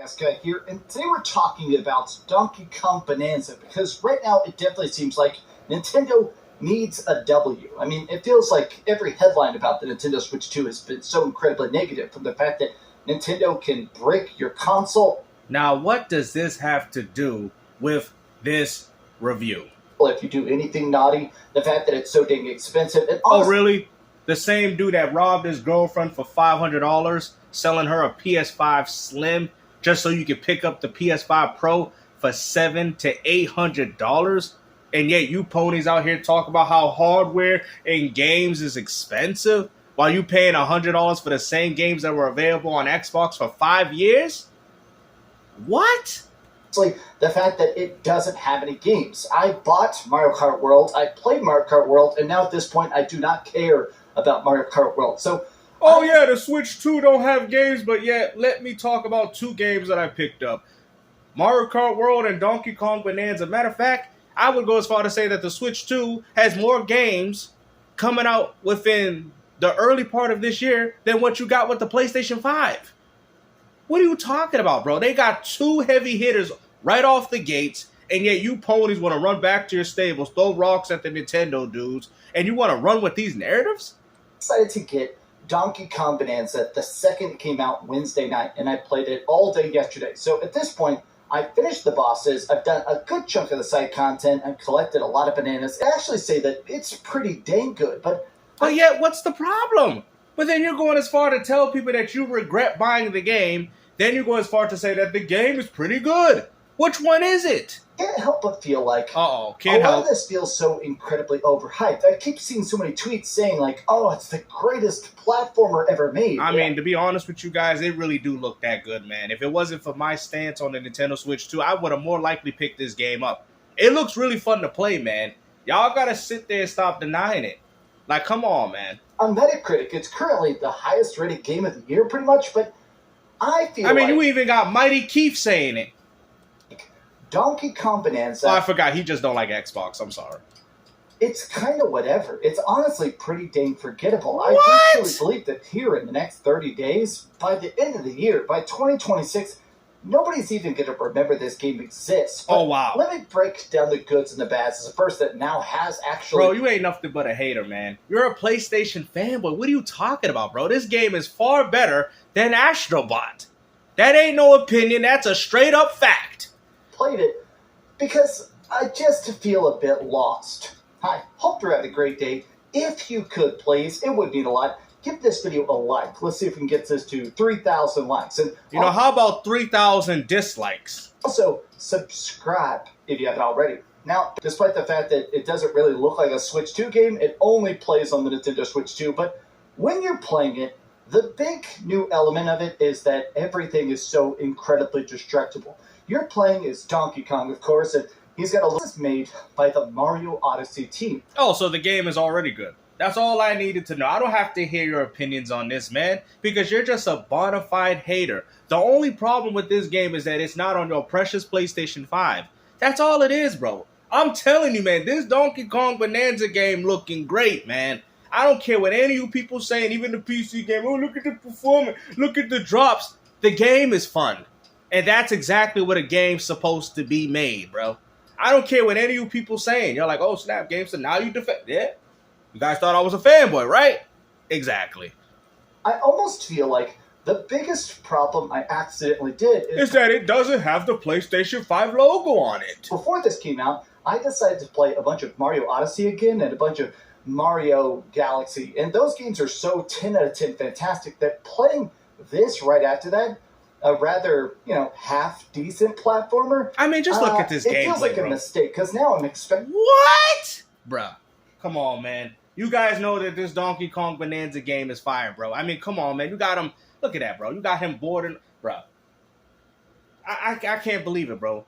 Guy here, and today we're talking about Donkey Kong Bonanza because right now it definitely seems like Nintendo needs a W. I mean, it feels like every headline about the Nintendo Switch 2 has been so incredibly negative, from the fact that Nintendo can break your console. Now, what does this have to do with this review? If you do anything naughty, the fact that it's so dang expensive. And Oh, really? The same dude that robbed his girlfriend for $500, selling her a PS5 Slim just so you could pick up the PS5 Pro for $700 to $800, and yet you ponies out here talk about how hardware and games is expensive while you paying $100 for the same games that were available on Xbox for 5 years? What? The fact that it doesn't have any games. I bought Mario Kart World, I played Mario Kart World, and now at this point I do not care about Mario Kart World. So, yeah, the Switch 2 don't have games, but yet let me talk about two games that I picked up. Mario Kart World and Donkey Kong Bonanza. Matter of fact, I would go as far to say that the Switch 2 has more games coming out within the early part of this year than what you got with the PlayStation 5. What are you talking about, bro? They got two heavy hitters right off the gates, and yet you ponies want to run back to your stables, throw rocks at the Nintendo dudes, and you want to run with these narratives? Decided to get Donkey Kong Bonanza the second it came out Wednesday night, and I played it all day yesterday. So at this point, I finished the bosses, I've done a good chunk of the side content, I've collected a lot of bananas. I actually say that it's pretty dang good, but yet, what's the problem? But then you're going as far to tell people that you regret buying the game, then you go as far to say that the game is pretty good. Which one is it? Can't help but feel like can't a lot help. of this feels so incredibly overhyped. I keep seeing so many tweets saying like, "Oh, it's the greatest platformer ever made." I mean, to be honest with you guys, it really do look that good, man. If it wasn't for my stance on the Nintendo Switch 2, I would have more likely picked this game up. It looks really fun to play, man. Y'all gotta sit there and stop denying it. Like, come on, man. On Metacritic, it's currently the highest rated game of the year, pretty much, but I feel like you even got Mighty Keith saying it. Donkey Kong Bonanza. Oh, I forgot. He just don't like Xbox. I'm sorry. It's kind of whatever. It's honestly pretty dang forgettable. What? I truly believe that here in the next 30 days, by the end of the year, by 2026, nobody's even going to remember this game exists. But oh, wow. Let me break down the goods and the bads as a person that now has actually... Bro, you ain't nothing but a hater, man. You're a PlayStation fanboy. What are you talking about, bro? This game is far better than Astro Bot. That ain't no opinion. That's a straight up fact. Played it because I just feel a bit lost. I hope you're having a great day. If you could, please, it would mean a lot. Give this video a like. Let's see if we can get this to 3,000 likes. And how about 3,000 dislikes? Also, subscribe if you haven't already. Now, despite the fact that it doesn't really look like a Switch 2 game, it only plays on the Nintendo Switch 2. But when you're playing it, the big new element of it is that everything is so incredibly destructible. You're playing as Donkey Kong, of course, and he's got a list made by the Mario Odyssey team. Oh, so the game is already good. That's all I needed to know. I don't have to hear your opinions on this, man, because you're just a bona fide hater. The only problem with this game is that it's not on your precious PlayStation 5. That's all it is, bro. I'm telling you, man, this Donkey Kong Bonanza game looking great, man. I don't care what any of you people saying, even the PC game. Oh, look at the performance. Look at the drops. The game is fun. And that's exactly what a game's supposed to be made, bro. I don't care what any of you people saying. You're like, oh, snap, game, so now you defend. Yeah. You guys thought I was a fanboy, right? Exactly. I almost feel like the biggest problem I accidentally did is that it doesn't have the PlayStation 5 logo on it. Before this came out, I decided to play a bunch of Mario Odyssey again and a bunch of Mario Galaxy. And those games are so 10 out of 10 fantastic that playing this right after that, a rather, half-decent platformer. I mean, just look at this gameplay, It feels like a mistake, because now I'm expecting... What? Bruh. Come on, man. You guys know that this Donkey Kong Bonanza game is fire, bro. I mean, come on, man. You got him... Look at that, bro. You got him boarding... Bruh. I can't believe it, bro.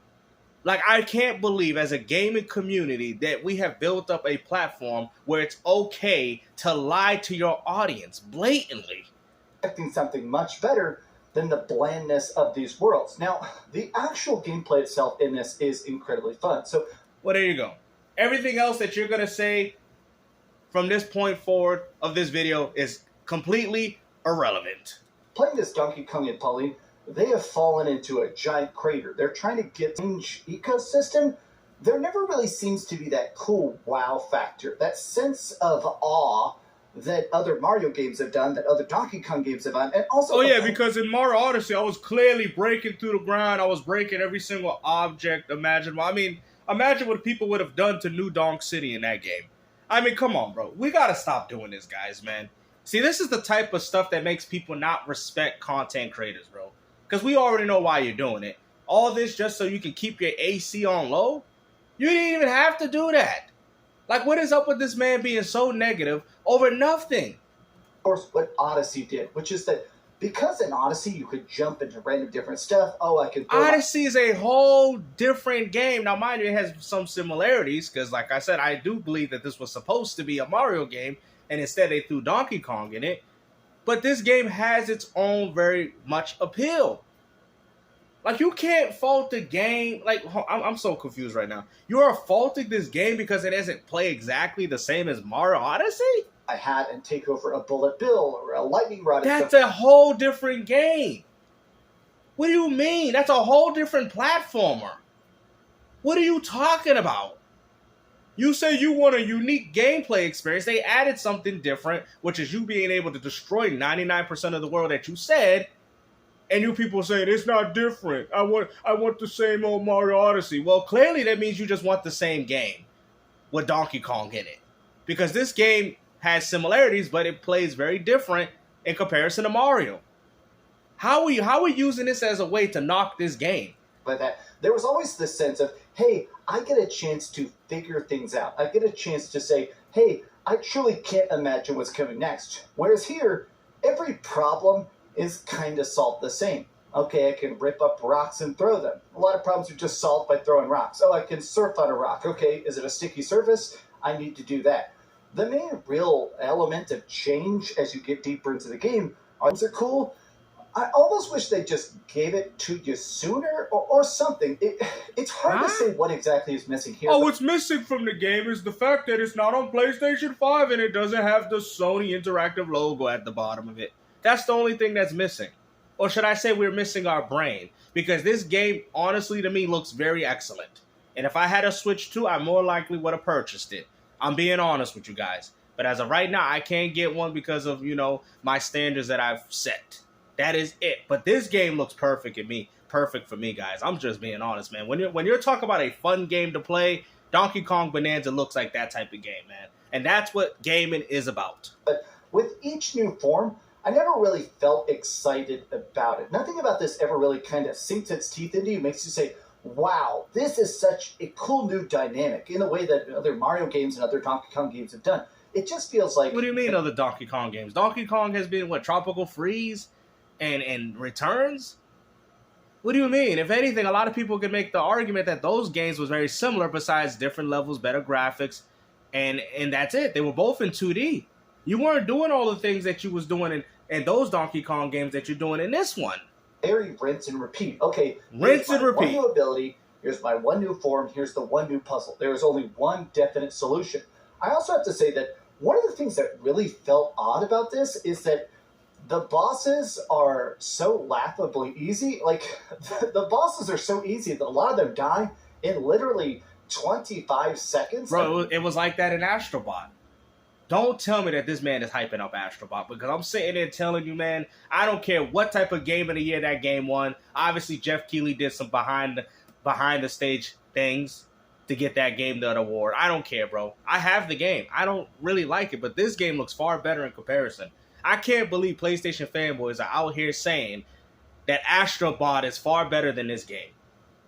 Like, I can't believe as a gaming community that we have built up a platform where it's okay to lie to your audience blatantly. Expecting something much better than the blandness of these worlds. Now, the actual gameplay itself in this is incredibly fun. So, well, there you go. Everything else that you're going to say from this point forward of this video is completely irrelevant. Playing this Donkey Kong and Pauline, they have fallen into a giant crater. They're trying to get change ecosystem. There never really seems to be that cool wow factor, that sense of awe that other Mario games have done, that other Donkey Kong games have done, and also... Oh, yeah, because in Mario Odyssey, I was clearly breaking through the ground. I was breaking every single object imaginable. I mean, imagine what people would have done to New Donk City in that game. I mean, come on, bro. We gotta stop doing this, guys, man. See, this is the type of stuff that makes people not respect content creators, bro. Because we already know why you're doing it. All this just so you can keep your AC on low? You didn't even have to do that. Like, what is up with this man being so negative over nothing? Of course, what Odyssey did, which is that because in Odyssey you could jump into random different stuff. Oh, I could... Odyssey is a whole different game. Now, mind you, it has some similarities, because like I said, I do believe that this was supposed to be a Mario game, and instead they threw Donkey Kong in it. But this game has its own very much appeal. Like, you can't fault the game. Like, I'm so confused right now. You are faulting this game because it doesn't play exactly the same as Mario Odyssey? I had and take over a bullet bill or a lightning rod. That's a whole different game. What do you mean? That's a whole different platformer. What are you talking about? You say you want a unique gameplay experience. They added something different, which is you being able to destroy 99% of the world that you said. And you people saying it's not different. I want the same old Mario Odyssey. Well, clearly that means you just want the same game with Donkey Kong in it. Because this game has similarities, but it plays very different in comparison to Mario. How are we using this as a way to knock this game? But that there was always this sense of, hey, I get a chance to figure things out. I get a chance to say, hey, I truly can't imagine what's coming next. Whereas here, every problem is kind of solved the same. Okay, I can rip up rocks and throw them. A lot of problems are just solved by throwing rocks. Oh, I can surf on a rock. Okay, is it a sticky surface? I need to do that. The main real element of change as you get deeper into the game are cool. I almost wish they just gave it to you sooner or something. It's hard to say what exactly is missing here. Oh, what's missing from the game is the fact that it's not on PlayStation 5 and it doesn't have the Sony Interactive logo at the bottom of it. That's the only thing that's missing. Or should I say we're missing our brain? Because this game, honestly, to me, looks very excellent. And if I had a Switch 2, I more likely would have purchased it. I'm being honest with you guys. But as of right now, I can't get one because of, my standards that I've set. That is it. But this game looks perfect for me, guys. I'm just being honest, man. When you're talking about a fun game to play, Donkey Kong Bonanza looks like that type of game, man. And that's what gaming is about. But with each new form, I never really felt excited about it. Nothing about this ever really kind of sinks its teeth into you, makes you say, wow, this is such a cool new dynamic in the way that other Mario games and other Donkey Kong games have done. It just feels like... What do you mean other Donkey Kong games? Donkey Kong has been, Tropical Freeze and Returns? What do you mean? If anything, a lot of people could make the argument that those games was very similar besides different levels, better graphics, and that's it. They were both in 2D. You weren't doing all the things that you was doing in those Donkey Kong games that you're doing in this one. Very rinse and repeat. Okay, rinse and repeat. One new ability, here's my one new form, here's the one new puzzle. There is only one definite solution. I also have to say that one of the things that really felt odd about this is that the bosses are so laughably easy. Like, the bosses are so easy that a lot of them die in literally 25 seconds. Bro, it was like that in Astro Bot. Don't tell me that this man is hyping up Astro Bot, because I'm sitting there telling you, man, I don't care what type of game of the year that game won. Obviously, Jeff Keighley did some behind the stage things to get that game that award. I don't care, bro. I have the game. I don't really like it, but this game looks far better in comparison. I can't believe PlayStation fanboys are out here saying that Astro Bot is far better than this game.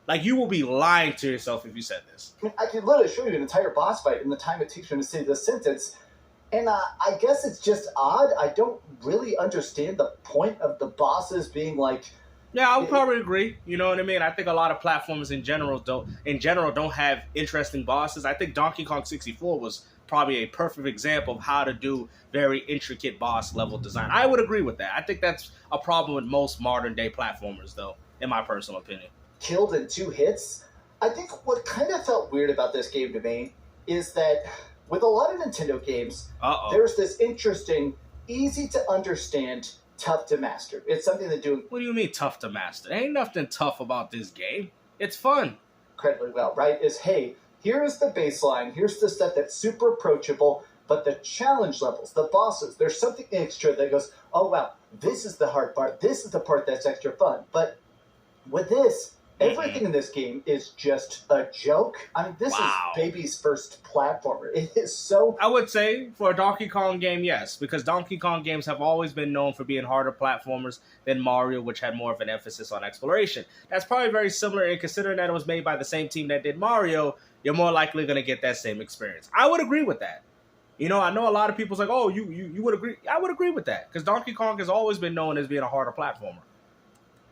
Like, you will be lying to yourself if you said this. I can literally show you an entire boss fight in the time it takes me to say this sentence. And I guess it's just odd. I don't really understand the point of the bosses being like... Yeah, I would probably agree. You know what I mean? I think a lot of platforms in general don't have interesting bosses. I think Donkey Kong 64 was probably a perfect example of how to do very intricate boss level design. I would agree with that. I think that's a problem with most modern day platformers, though, in my personal opinion. Killed in 2 hits. I think what kind of felt weird about this game to me is that with a lot of Nintendo games, there's this interesting, easy to understand tough to master. It's something that do What do you mean tough to master? Ain't nothing tough about this game. It's fun. incredibly well, right? Is, hey, here's the baseline, here's the stuff that's super approachable, but the challenge levels, the bosses, there's something extra that goes, oh wow, this is the hard part, this is the part that's extra fun. But with this, everything in this game is just a joke. I mean, this is baby's first platformer. It is so... I would say for a Donkey Kong game, yes, because Donkey Kong games have always been known for being harder platformers than Mario, which had more of an emphasis on exploration. That's probably very similar, and considering that it was made by the same team that did Mario, you're more likely going to get that same experience. I would agree with that. You know, I know a lot of people's like, oh, you would agree. I would agree with that, because Donkey Kong has always been known as being a harder platformer.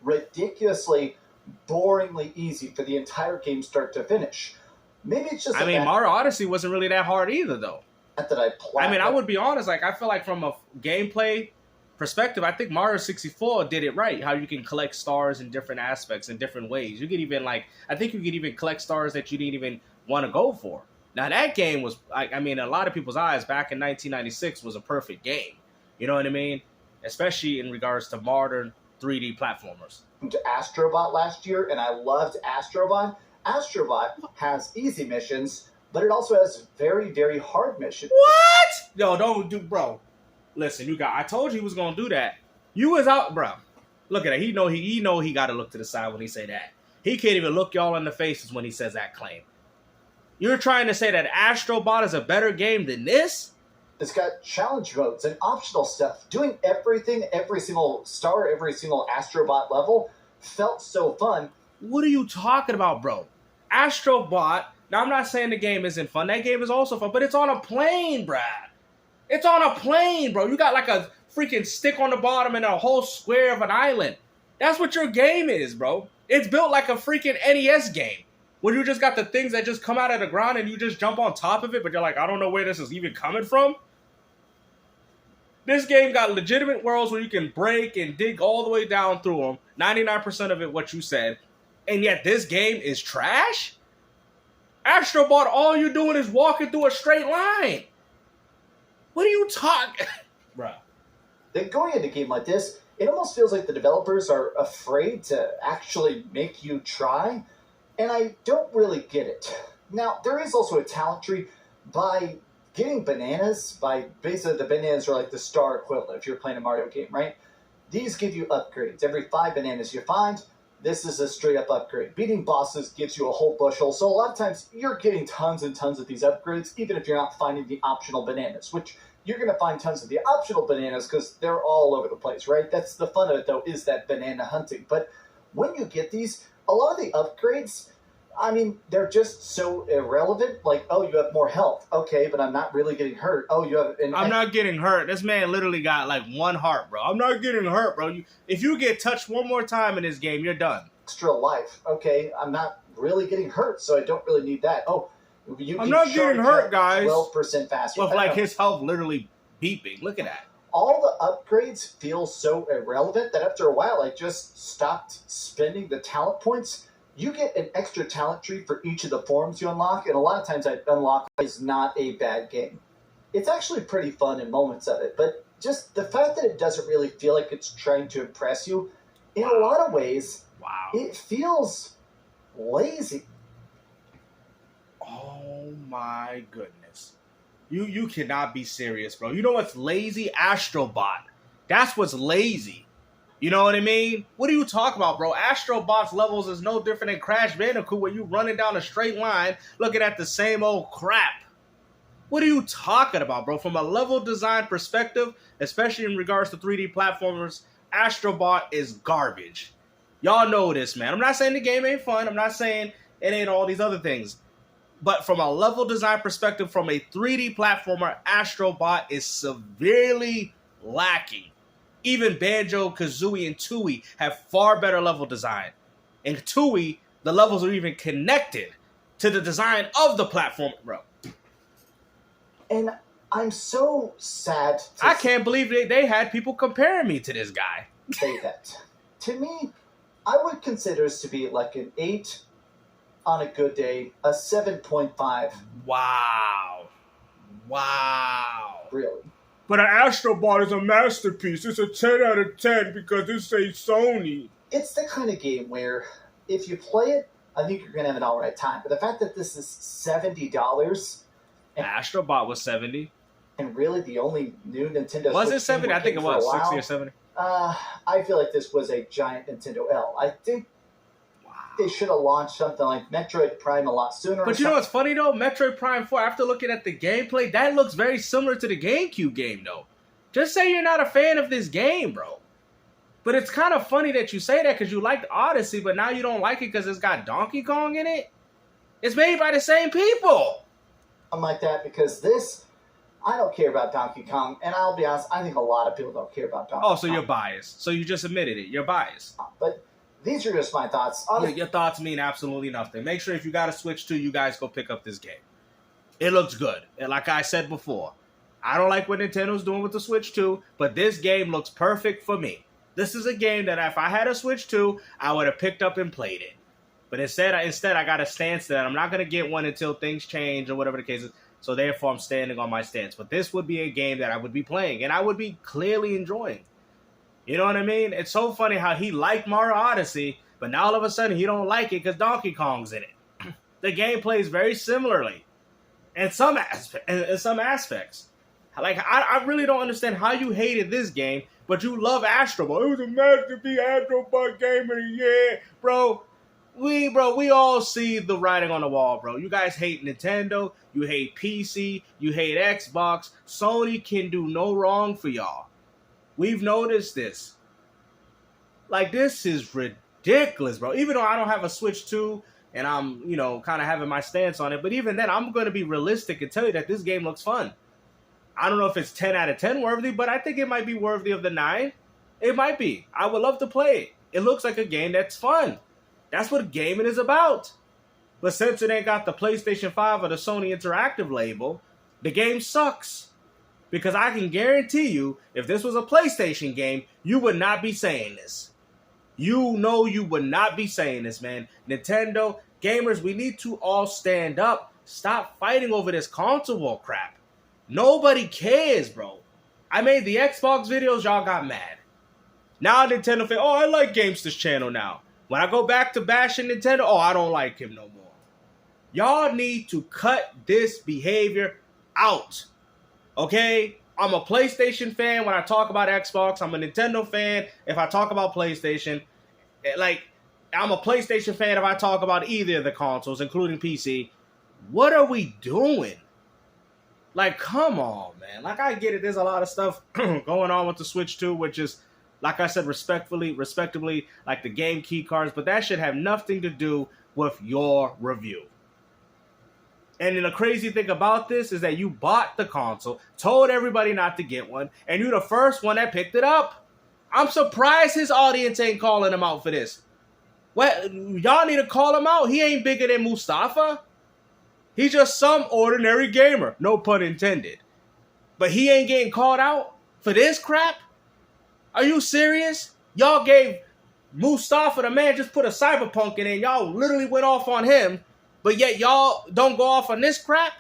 Ridiculously, boringly easy for the entire game start to finish. Maybe it's just... I mean, Mario Odyssey wasn't really that hard either, though. Not that I played. I mean, I would be honest, like, I feel like from a gameplay perspective, I think Mario 64 did it right, how you can collect stars in different aspects, in different ways. You could even, like, I think you could even collect stars that you didn't even want to go for. Now, that game was, I mean, in a lot of people's eyes, back in 1996, was a perfect game. You know what I mean? Especially in regards to modern 3D platformers. To Astro Bot last year, and I loved Astro Bot. Astro Bot has easy missions, but it also has very, very hard missions. What? Yo, don't do, bro. Listen, I told you he was gonna do that. You was out, bro. Look at that. He know he got to look to the side when he say that. He can't even look y'all in the faces when he says that claim. You're trying to say that Astro Bot is a better game than this? It's got challenge modes and optional stuff. Doing everything, every single star, every single Astro Bot level felt so fun. What are you talking about, bro? Astro Bot, now I'm not saying the game isn't fun. That game is also fun, but it's on a plane, Brad. It's on a plane, bro. You got like a freaking stick on the bottom and a whole square of an island. That's what your game is, bro. It's built like a freaking NES game, where you just got the things that just come out of the ground and you just jump on top of it, but you're like, I don't know where this is even coming from. This game got legitimate worlds where you can break and dig all the way down through them. 99% of it, what you said. And yet this game is trash? Astro Bot, all you're doing is walking through a straight line. What are you talking? Bruh. Then going into a game like this, it almost feels like the developers are afraid to actually make you try. And I don't really get it. Now, there is also a talent tree. By getting bananas, basically the bananas are like the star equivalent if you're playing a Mario game, right? These give you upgrades. Every 5 bananas you find, this is a straight up upgrade. Beating bosses gives you a whole bushel, so a lot of times you're getting tons and tons of these upgrades, even if you're not finding the optional bananas, which you're going to find tons of the optional bananas because they're all over the place, right? That's the fun of it, though, is that banana hunting. But when you get these, a lot of the upgrades, I mean, they're just so irrelevant. Like, oh, you have more health. Okay, but I'm not really getting hurt. Oh, you have... I'm not getting hurt. This man literally got, like, 1 heart, bro. I'm not getting hurt, bro. If you get touched one more time in this game, you're done. Extra life. Okay, I'm not really getting hurt, so I don't really need that. Oh, I'm not getting hurt, guys. 12% faster. With, like, his health literally beeping. Look at that. All the upgrades feel so irrelevant that after a while, I just stopped spending the talent points. You get an extra talent tree for each of the forms you unlock, and a lot of times I unlock is not a bad game. It's actually pretty fun in moments of it, but just the fact that it doesn't really feel like it's trying to impress you, in a lot of ways, it feels lazy. Oh my goodness. You cannot be serious, bro. You know what's lazy? Astro Bot. That's what's lazy. You know what I mean? What are you talking about, bro? Astro Bot's levels is no different than Crash Bandicoot, where you running down a straight line looking at the same old crap. What are you talking about, bro? From a level design perspective, especially in regards to 3D platformers, Astro Bot is garbage. Y'all know this, man. I'm not saying the game ain't fun. I'm not saying it ain't all these other things. But from a level design perspective, from a 3D platformer, Astro Bot is severely lacking. Even Banjo-Kazooie and Tooie have far better level design. In Tooie, the levels are even connected to the design of the platform, bro. And I'm so sad I can't believe they had people comparing me to this guy. Say that. To me, I would consider this to be like an 8 on a good day, a 7.5. Wow. Really. But an Astro Bot is a masterpiece. It's a 10 out of 10 because it says Sony. It's the kind of game where if you play it, I think you're going to have an all right time. But the fact that this is $70... Astro Bot was 70. And really the only new Nintendo Was Switch it 70? I think it was 60 or 70. I feel like this was a giant Nintendo L. I think they should have launched something like Metroid Prime a lot sooner. But you know what's funny, though? Metroid Prime 4, after looking at the gameplay, that looks very similar to the GameCube game, though. Just say you're not a fan of this game, bro. But it's kind of funny that you say that because you liked Odyssey, but now you don't like it because it's got Donkey Kong in it? It's made by the same people. I'm like that because this... I don't care about Donkey Kong, and I'll be honest, I think a lot of people don't care about Donkey Kong. Oh, so you're biased. So you just admitted it. You're biased. But these are just my thoughts. Your thoughts mean absolutely nothing. Make sure if you got a Switch 2, you guys go pick up this game. It looks good. And like I said before, I don't like what Nintendo's doing with the Switch 2, but this game looks perfect for me. This is a game that if I had a Switch 2, I would have picked up and played it. But instead I got a stance that I'm not going to get one until things change or whatever the case is. So therefore, I'm standing on my stance. But this would be a game that I would be playing, and I would be clearly enjoying. You know what I mean? It's so funny how he liked Mario Odyssey, but now all of a sudden he don't like it because Donkey Kong's in it. The game plays very similarly in some aspects. Like, I really don't understand how you hated this game, but you love Astro Bot. It was a masterpiece Astro Bot game of the year. Bro, we all see the writing on the wall, bro. You guys hate Nintendo. You hate PC. You hate Xbox. Sony can do no wrong for y'all. We've noticed this. Like, this is ridiculous, bro. Even though I don't have a Switch 2 and I'm, kind of having my stance on it, but even then, I'm going to be realistic and tell you that this game looks fun. I don't know if it's 10 out of 10 worthy, but I think it might be worthy of the 9. It might be. I would love to play it. It looks like a game that's fun. That's what gaming is about. But since it ain't got the PlayStation 5 or the Sony Interactive label, the game sucks. Because I can guarantee you, if this was a PlayStation game, you would not be saying this. You know you would not be saying this, man. Nintendo, gamers, we need to all stand up. Stop fighting over this console war crap. Nobody cares, bro. I made the Xbox videos, y'all got mad. Now Nintendo fans, I like Gamesta's channel now. When I go back to bashing Nintendo, I don't like him no more. Y'all need to cut this behavior out. Okay? I'm a PlayStation fan when I talk about Xbox. I'm a Nintendo fan if I talk about PlayStation. Like, I'm a PlayStation fan if I talk about either of the consoles, including PC. What are we doing? Like, come on, man. Like, I get it. There's a lot of stuff going on with the Switch 2, which is, like I said, respectably, like the game key cards, but that should have nothing to do with your review. And the crazy thing about this is that you bought the console, told everybody not to get one, and you're the first one that picked it up. I'm surprised his audience ain't calling him out for this. What? Y'all need to call him out. He ain't bigger than Mustafa. He's just some ordinary gamer. No pun intended. But he ain't getting called out for this crap? Are you serious? Y'all gave Mustafa, the man, just put a Cyberpunk in it, and y'all literally went off on him, but yet y'all don't go off on this crap?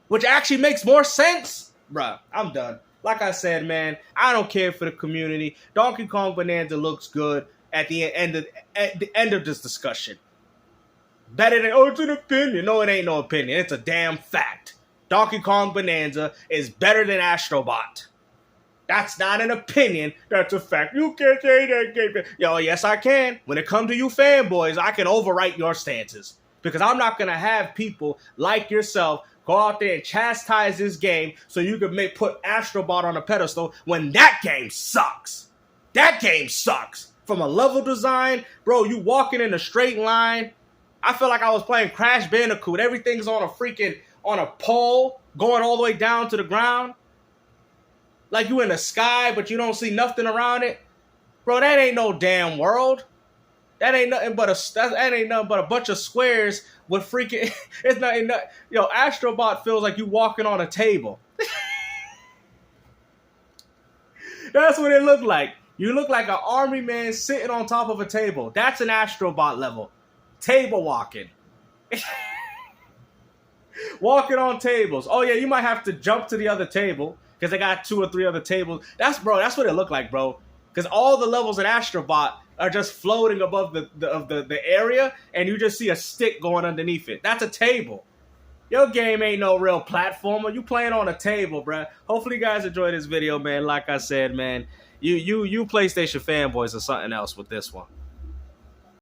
Which actually makes more sense? Bruh, I'm done. Like I said, man, I don't care for the community. Donkey Kong Bonanza looks good at the end of this discussion. Better than, it's an opinion. No, it ain't no opinion. It's a damn fact. Donkey Kong Bonanza is better than Astro Bot. That's not an opinion. That's a fact. You can't say that game. Yo, yes, I can. When it comes to you fanboys, I can overwrite your stances. Because I'm not going to have people like yourself go out there and chastise this game so you can put Astro Bot on a pedestal when that game sucks. That game sucks. From a level design, bro, you walking in a straight line. I feel like I was playing Crash Bandicoot. Everything's on a pole, going all the way down to the ground. Like you in the sky, but you don't see nothing around it. Bro, that ain't no damn world. That ain't nothing but a bunch of squares with freaking... It's nothing. Yo, Astro Bot feels like you walking on a table. That's what it looked like. You look like an army man sitting on top of a table. That's an Astro Bot level. Table walking. Walking on tables. Oh yeah, you might have to jump to the other table. because they got 2 or 3 other tables. That's what it looked like, bro. Because all the levels in Astro Bot are just floating above the area, and you just see a stick going underneath it. That's a table. Your game ain't no real platformer. You playing on a table, bruh. Hopefully you guys enjoyed this video, man. Like I said, man, you PlayStation fanboys or something else with this one.